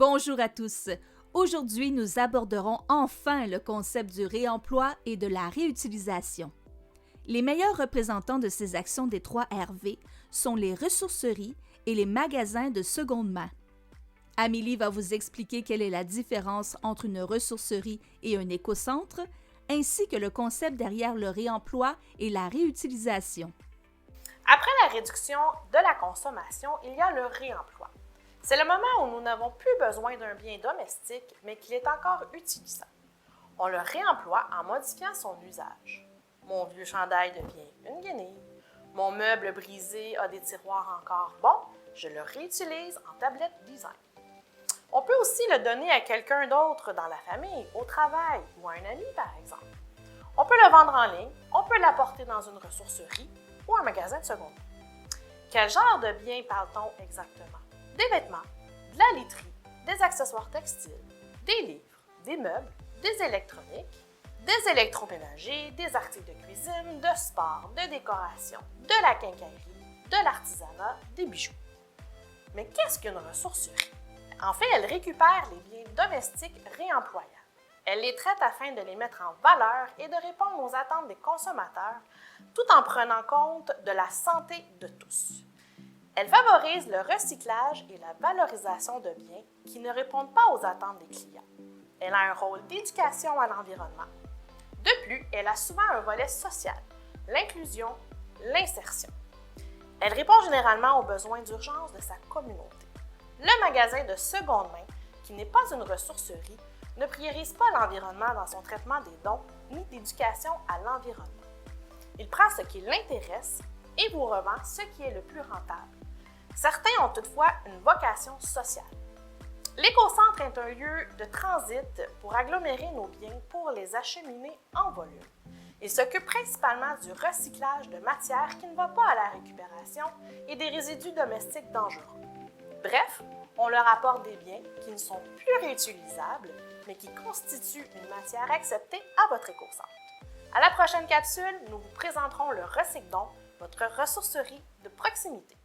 Bonjour à tous. Aujourd'hui, nous aborderons enfin le concept du réemploi et de la réutilisation. Les meilleurs représentants de ces actions des 3 RV sont les ressourceries et les magasins de seconde main. Amélie va vous expliquer quelle est la différence entre une ressourcerie et un écocentre, ainsi que le concept derrière le réemploi et la réutilisation. Après la réduction de la consommation, il y a le réemploi. C'est le moment où nous n'avons plus besoin d'un bien domestique, mais qu'il est encore utilisable. On le réemploie en modifiant son usage. Mon vieux chandail devient une guenille. Mon meuble brisé a des tiroirs encore bons. Je le réutilise en tablette design. On peut aussi le donner à quelqu'un d'autre dans la famille, au travail ou à un ami, par exemple. On peut le vendre en ligne, on peut l'apporter dans une ressourcerie ou un magasin de seconde main. Quel genre de biens parle-t-on exactement? Des vêtements, de la literie, des accessoires textiles, des livres, des meubles, des électroniques, des électroménagers, des articles de cuisine, de sport, de décoration, de la quincaillerie, de l'artisanat, des bijoux. Mais qu'est-ce qu'une ressourcerie? En fait, elle récupère les biens domestiques réemployables. Elle les traite afin de les mettre en valeur et de répondre aux attentes des consommateurs, tout en prenant compte de la santé de tous. Elle favorise le recyclage et la valorisation de biens qui ne répondent pas aux attentes des clients. Elle a un rôle d'éducation à l'environnement. De plus, elle a souvent un volet social, l'inclusion, l'insertion. Elle répond généralement aux besoins d'urgence de sa communauté. Le magasin de seconde main, qui n'est pas une ressourcerie, ne priorise pas l'environnement dans son traitement des dons ni d'éducation à l'environnement. Il prend ce qui l'intéresse et vous revend ce qui est le plus rentable. Certains ont toutefois une vocation sociale. L'écocentre est un lieu de transit pour agglomérer nos biens pour les acheminer en volume. Il s'occupe principalement du recyclage de matières qui ne vont pas à la récupération et des résidus domestiques dangereux. Bref, on leur apporte des biens qui ne sont plus réutilisables, mais qui constituent une matière acceptée à votre écocentre. À la prochaine capsule, nous vous présenterons le Recycdon, votre ressourcerie de proximité.